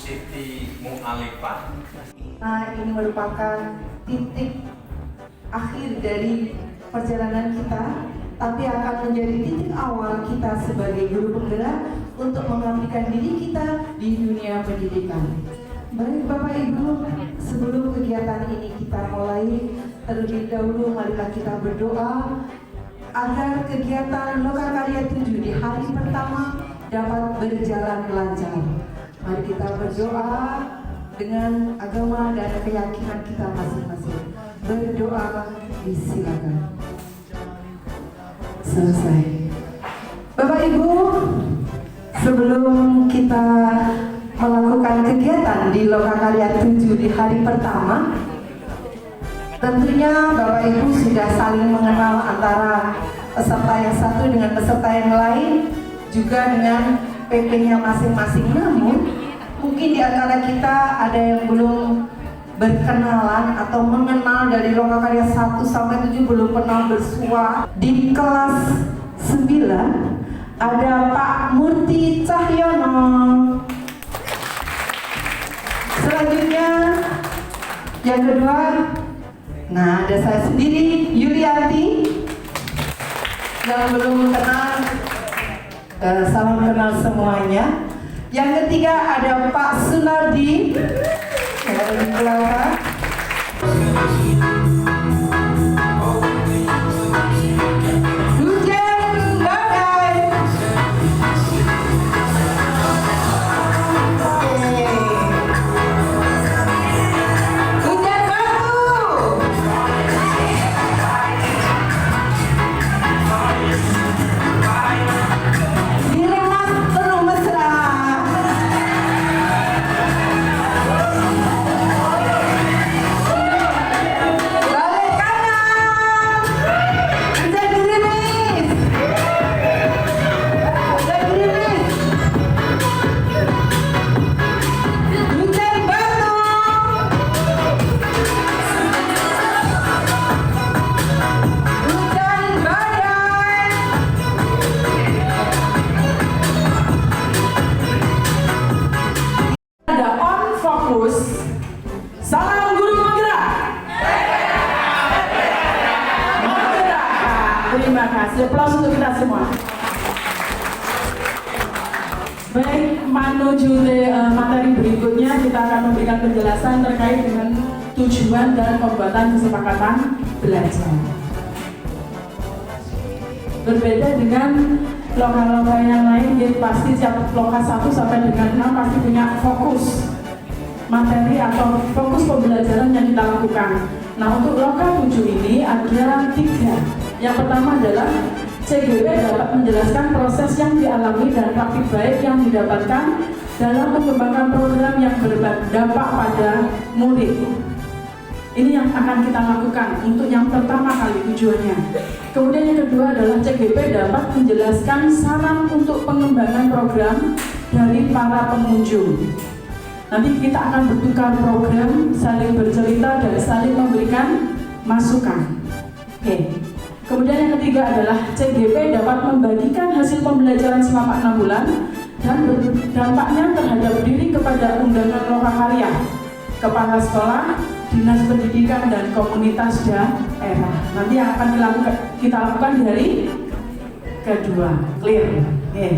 Siti Mu'alifah. Nah, ini merupakan titik akhir dari perjalanan kita, tapi akan menjadi titik awal kita sebagai guru penggerak untuk mengabdikan diri kita di dunia pendidikan. Baik Bapak Ibu, sebelum kegiatan ini kita mulai, terlebih dahulu marilah kita berdoa agar kegiatan Lokakarya 7 di hari pertama dapat berjalan lancar. Mari kita berdoa dengan agama dan keyakinan kita masing-masing. Berdoa, disilakan. Selesai. Bapak Ibu, sebelum kita melakukan kegiatan di Lokakarya 7 di hari pertama, tentunya Bapak Ibu sudah saling mengenal antara peserta yang satu dengan peserta yang lain, juga dengan PP-nya masing-masing. Namun mungkin di antara kita ada yang belum berkenalan atau mengenal dari Lokakarya 1 sampai 7, belum pernah bersua. Di kelas 9 ada Pak Murti Cahyono. Selanjutnya yang kedua, nah ada saya sendiri, Yulianti. Yang belum kenal, salam kenal semuanya. Yang ketiga ada Pak Sunardi. Yang ada di belakang. Salam guru penggerak. Terima kasih. Aplaus untuk kita semua. Baik, menuju materi berikutnya kita akan memberikan penjelasan terkait dengan tujuan dan pembuatan kesepakatan belajar. Berbeda dengan loka-loka yang lain, jadi pasti setiap loka 1 sampai dengan 6 pasti punya fokus materi atau fokus pembelajaran yang kita lakukan. Nah, untuk loka 7 ini ada 3. Yang pertama adalah CGP dapat menjelaskan proses yang dialami dan praktik baik yang didapatkan dalam mengembangkan program yang berdampak pada murid. Ini yang akan kita lakukan untuk yang pertama kali tujuannya. Kemudian yang kedua adalah CGP dapat menjelaskan saran untuk pengembangan program dari para pengunjung. Nanti kita akan bertukar program, saling bercerita dan saling memberikan masukan. Oke. Kemudian yang ketiga adalah CGP dapat membagikan hasil pembelajaran selama 6 bulan dan dampaknya terhadap diri kepada undangan Lokakarya, kepala sekolah, dinas pendidikan dan komunitas daerah. Nanti yang akan kita lakukan di hari kedua. Clear? Oke.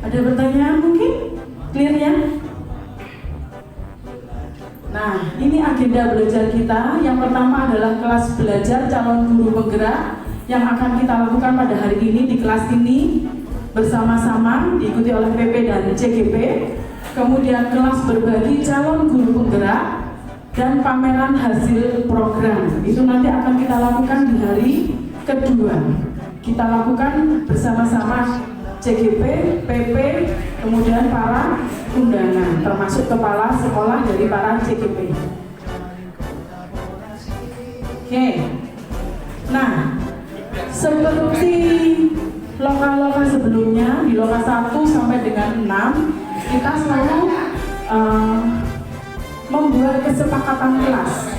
Ada pertanyaan mungkin? Clear ya? Nah, ini agenda belajar kita. Yang pertama adalah kelas belajar calon guru penggerak yang akan kita lakukan pada hari ini di kelas ini bersama-sama diikuti oleh PP dan CGP. Kemudian kelas berbagi calon guru penggerak dan pameran hasil program. Itu nanti akan kita lakukan di hari kedua. Kita lakukan bersama-sama CGP, PP, kemudian para undangan, termasuk kepala sekolah dari para CGP. Oke. Nah, seperti loka-loka sebelumnya, di loka 1 sampai dengan 6, kita selalu membuat kesepakatan kelas.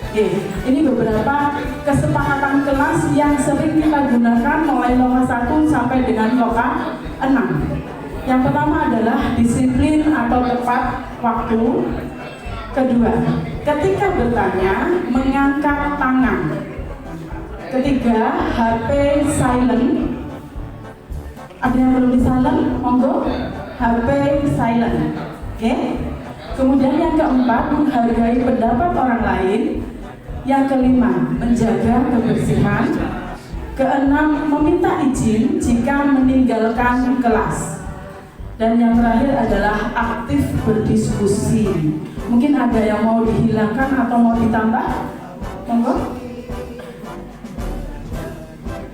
Oke, ini beberapa kesepakatan kelas yang sering kita gunakan mulai loka 1 sampai dengan loka 6. Yang pertama adalah disiplin atau tepat waktu. Kedua, ketika bertanya mengangkat tangan. Ketiga, HP silent. Ada yang perlu di silent? Monggo. HP silent. Oke. Kemudian yang keempat, menghargai pendapat orang lain. Yang kelima, menjaga kebersihan. Keenam, meminta izin jika meninggalkan kelas. Dan yang terakhir adalah aktif berdiskusi. Mungkin ada yang mau dihilangkan atau mau ditambah? Monggo.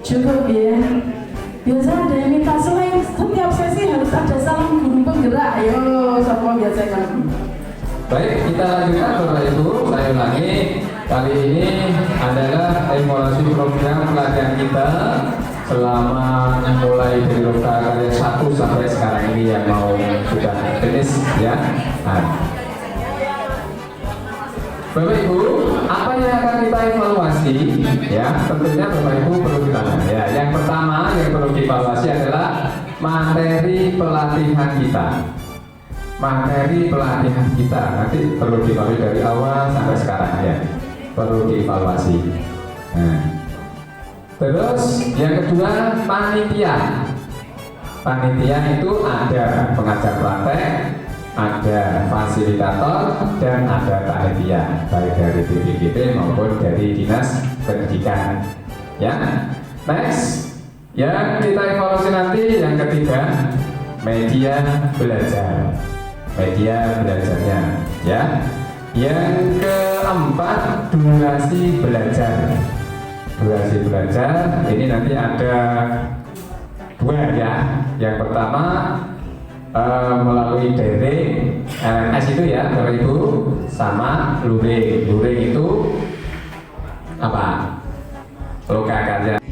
Cukup ya. Biasa ada yang minta selain setiap sesi harus ada salam guru penggerak. Ayo, siapa biasa kan? Baik, kita lanjutkan Bapak Ibu. Saya ulangi. Kali ini adalah evaluasi program pelatihan kita selama mulai dari Loka Karya 1 sampai sekarang ini yang mau sudah finish ya. Nah, Bapak Ibu, apa yang akan kita evaluasi? Ya, tentunya Bapak Ibu perlu ditanya. Ya, yang pertama yang perlu dievaluasi adalah materi pelatihan kita. Materi pelatihan kita nanti perlu dievaluasi dari awal sampai sekarang ya. Perlu dievaluasi. Nah, terus yang kedua panitia. Panitia itu ada pengajar praktek, ada fasilitator, dan ada panitia baik dari BPKB maupun dari Dinas Pendidikan. Ya, next yang kita evaluasi nanti yang ketiga media belajar. Media belajarnya, ya. Yang keempat durasi belajar. Durasi belajar ini nanti ada dua ya. Yang pertama melalui daring LMS itu ya Bapak Ibu, sama luring. Luring itu apa? Loka Karya.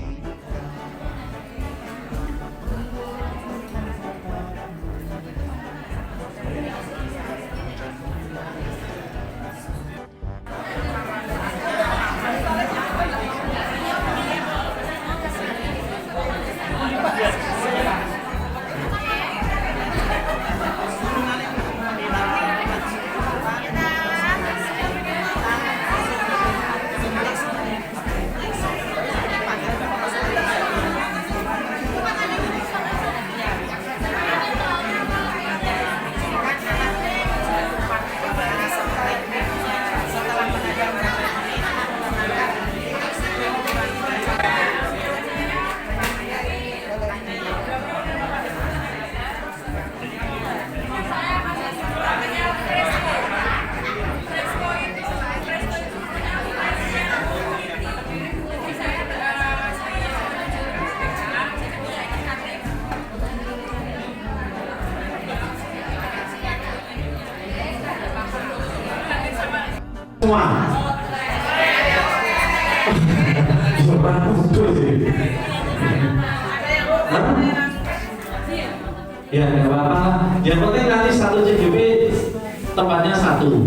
Semua. Seorang betul sih. Ya, nggak apa-apa. Yang penting nanti satu CGP tempatnya satu.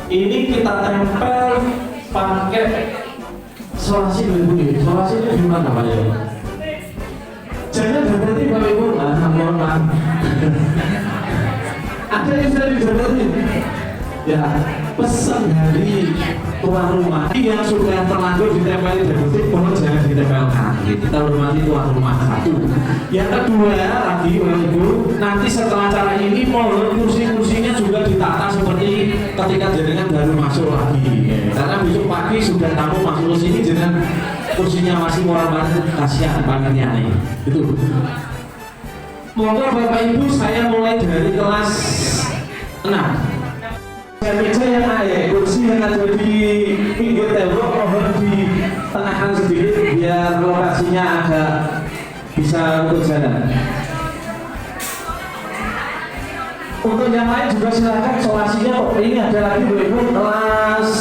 Ini kita tempel pakai solasi dulu. Solasi itu gimana Pak ya? Jangan berarti Bapak Ibu, mohon maaf. Ada yang bisa diberarti. Ya, pesan dari tuan rumah yang sudah terlanjur ditempel di detik, mohon jangan ditempelkan. Kita hormati tuan rumah satu. Yang kedua lagi Bapak Ibu, nanti setelah acara ini mohon kursi-kursinya juga ditata seperti ketika jenengan baru masuk lagi. Karena besok pagi sudah tamu masuk ke sini dengan kursinya masih murah banget, kasihan panennya nih. Itu. Monggo Bapak Ibu, saya mulai dari kelas 6. Meja yang ada, kursi yang ada di pinggir tembok mohon di tengahkan sedikit biar lokasinya agak bisa untuk jalan. Untuk yang lain juga silakan solasinya kok. Ini ada lagi Bu kelas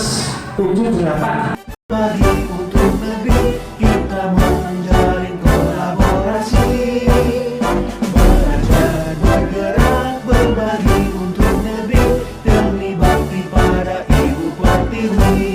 7-8. Bagi untuk lebih kita menjalin kolaborasi, belajar bergerak berbagi untuk lebih demi bakti pada Ibu Pertiwi.